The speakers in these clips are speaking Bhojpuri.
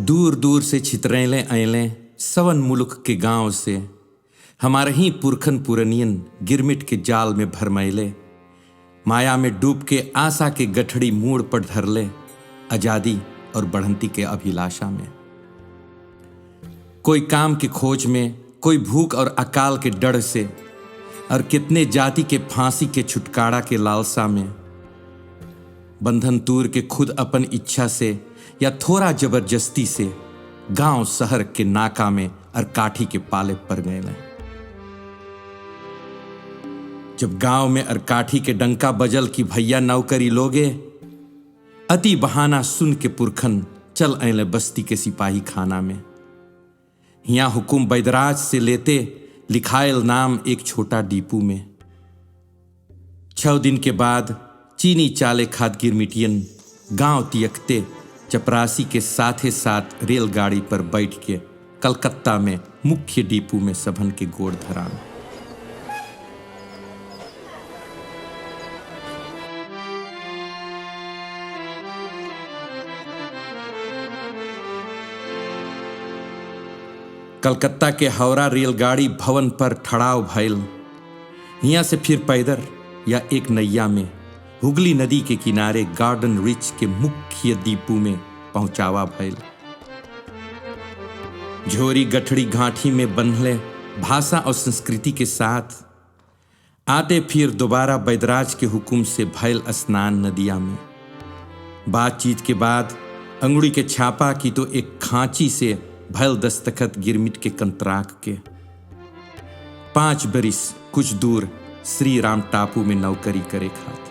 दूर दूर से छितरेले अयलें सवन मुलुक के गांव से, हमारे ही पुरखन पुरनियन गिरमिट के जाल में भरमैले, माया में डूब के आशा के गठड़ी मूड़ पर धरले, आजादी और बढ़ंती के अभिलाषा में। कोई काम की खोज में, कोई भूख और अकाल के डर से, और कितने जाति के फांसी के छुटकारा के लालसा में। बंधन तूर के खुद अपन इच्छा से या थोड़ा जबरदस्ती से गांव शहर के नाका में और काठी के पाले पर गए। जब गांव में और काठी के डंका बजल की भैया नौकरी लोगे, अति बहाना सुन के पुरखन चल अले बस्ती के सिपाही खाना में। यहाँ हुकुम बैदराज से लेते लिखायल नाम एक छोटा डीपू में। 6 दिन के बाद चीनी चाले खाद गिरमिटियन गांव तियकते चपरासी के साथे साथ रेलगाड़ी पर बैठ के कलकत्ता में मुख्य डीपू में सभन के गोड़ धरान। कलकत्ता के हावड़ा रेलगाड़ी भवन पर ठड़ाव भइल। हिया से फिर पैदल या एक नैया में हुगली नदी के किनारे गार्डन रिच के मुख्य दीपू में पहुंचावा भइल। झोरी गठड़ी गांठी में बंधले भाषा और संस्कृति के साथ आते फिर दोबारा बैदराज के हुकुम से भइल स्नान नदिया में। बातचीत के बाद अंगुड़ी के छापा की तो एक खांची से भइल दस्तखत गिरमिट के कंतराक के। 5 बरिस कुछ दूर श्री राम टापू में नौकरी करे खातिर।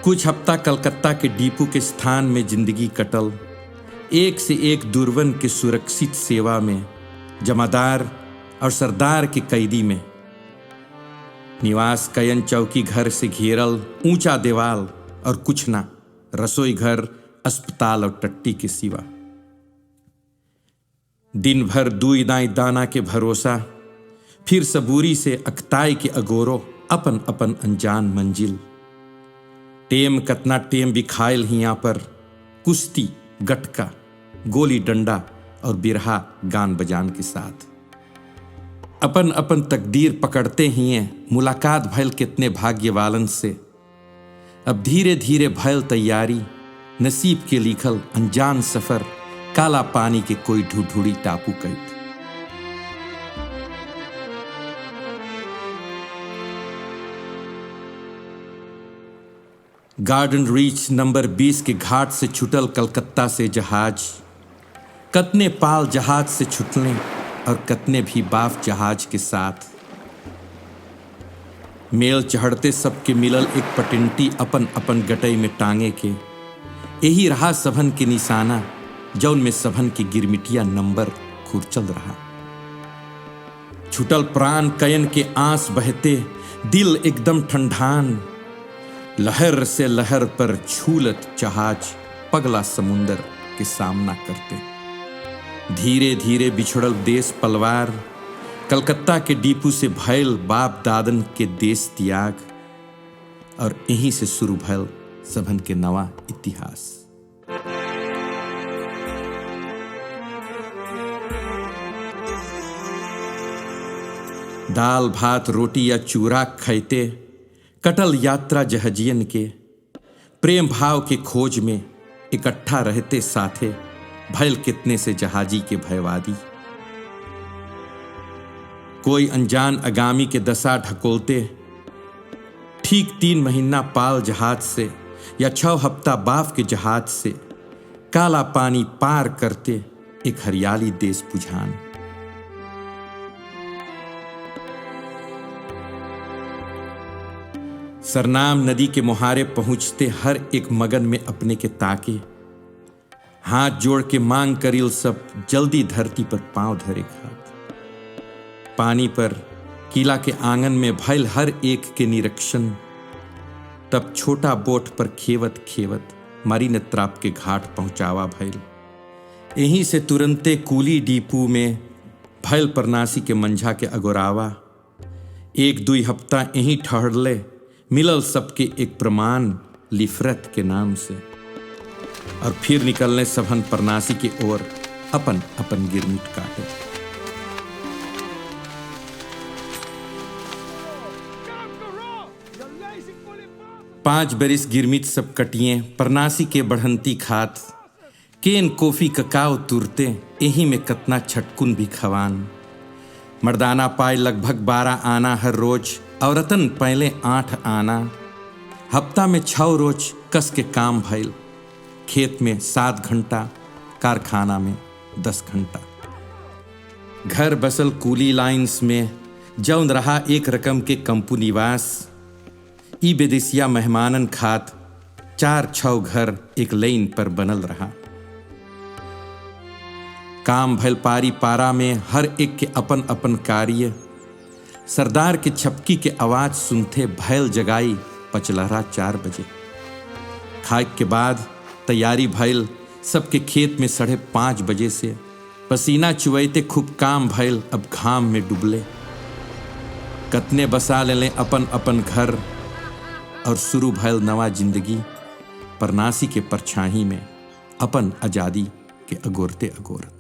कुछ हफ्ता कलकत्ता के डीपू के स्थान में जिंदगी कटल, एक से एक दुर्वन के सुरक्षित सेवा में, जमादार और सरदार के कैदी में। निवास कयन चौकी घर से घेरल ऊंचा दीवाल और कुछ ना, रसोई घर, अस्पताल और टट्टी के सिवा। दिन भर दुई दाई दाना के भरोसा, फिर सबूरी से अखताई के अगोरो अपन अपन अनजान मंजिल। टेम कतना टेम बिखायल हिया पर कुश्ती, गटका, गोली डंडा और बिरहा गान बजान के साथ। अपन अपन तकदीर पकड़ते हिए मुलाकात भयल कितने भाग्यवालन से। अब धीरे धीरे भयल तैयारी, नसीब के लिखल अनजान सफर, काला पानी के कोई ढूढ़ी टापू कैद। गार्डन रीच नंबर 20 के घाट से छुटल कलकत्ता से जहाज। कतने पाल जहाज से छुटले और कतने भी बाफ जहाज के साथ। मेल चढ़ते सबके मिलल एक पटिंटी अपन अपन गटई में टांगे के। यही रहा सभन के निशाना, जौन में सभन की गिरमिटिया नंबर खुरचल रहा। छुटल प्राण कयन के आंस बहते, दिल एकदम ठंडान। लहर से लहर पर झूलत जहाज पगला समुंदर के सामना करते। धीरे धीरे बिछड़ल देश पलवार, कलकत्ता के डीपू से भयल बाप दादन के देश त्याग, और यहीं से शुरू भयल सभन के नवा इतिहास। दाल भात रोटी या चूरा खैते कटल यात्रा जहाजियन के, प्रेम भाव के खोज में इकट्ठा रहते साथे भयल कितने से जहाजी के भयवादी। कोई अनजान अगामी के दशा ढकोलते, ठीक 3 महीना पाल जहाज से या 6 हफ्ता बाफ के जहाज से काला पानी पार करते एक हरियाली देश बुझान। सरनाम नदी के मुहारे पहुंचते हर एक मगन में अपने के ताके, हाथ जोड़ के मांग करिल सब जल्दी धरती पर पांव धरे खात। पानी पर किला के आंगन में भयल हर एक के निरीक्षण। तब छोटा बोट पर खेवत खेवत मरीन त्राप के घाट पहुंचावा भयल। यहीं से तुरंते कूली डीपू में भयल परनासी के मंझा के अगोरावा। 1-2 हफ्ता यहीं ठहरले, मिलल सबके एक प्रमाण लिफरत के नाम से। और फिर निकलने सबहन परनासी की ओर अपन अपन गिरमिट काटे। 5 बरिस गिरमिट सब कटिए परनासी के बढ़ंती खात, केन कॉफी ककाओ तुरते यही में कतना छटकुन भी खवान। मर्दाना पाए लगभग 12 आना हर रोज, औरतन पहले 8 आना। हफ्ता में 6 रोज कस के काम भइल, खेत में 7 घंटा, कारखाना में 10 घंटा। घर बसल कूली लाइन्स में जौन रहा एक रकम के कंपुनिवास। ई बेदेसिया मेहमानन खात 4-6 घर एक लाइन पर बनल रहा। काम भल पारी पारा में हर एक के अपन अपन कार्य। सरदार के छपकी के आवाज सुनते भैल जगाई पचलहरा 4 बजे। खाए के बाद तैयारी भैल सबके खेत में 5:30 बजे से। पसीना चुवैते खूब काम भैल, अब घाम में डुबले। कतने बसा ले अपन अपन घर और शुरू भैल नवा जिंदगी। परनासी के परछाही में अपन आजादी के अगोरते अगोरत।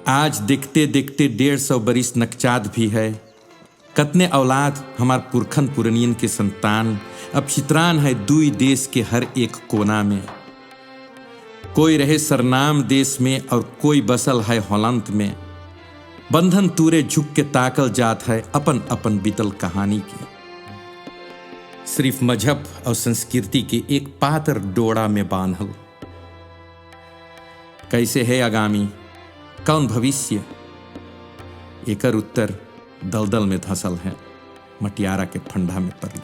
आज देखते देखते 150 बरिस नकचाद भी है। कतने औलाद हमार पुरखन पुरनियन के संतान अब चित्रान है दुई देश के हर एक कोना में। कोई रहे सरनाम देश में और कोई बसल है होलंत में। बंधन तूरे झुक के ताकल जात है अपन अपन बीतल कहानी की। सिर्फ मजहब और संस्कृति के एक पातर डोड़ा में बांधल। कैसे है आगामी, कौन भविष्य? एकर उत्तर दलदल में धसल है, मटियारा के फंडा में पड़ले।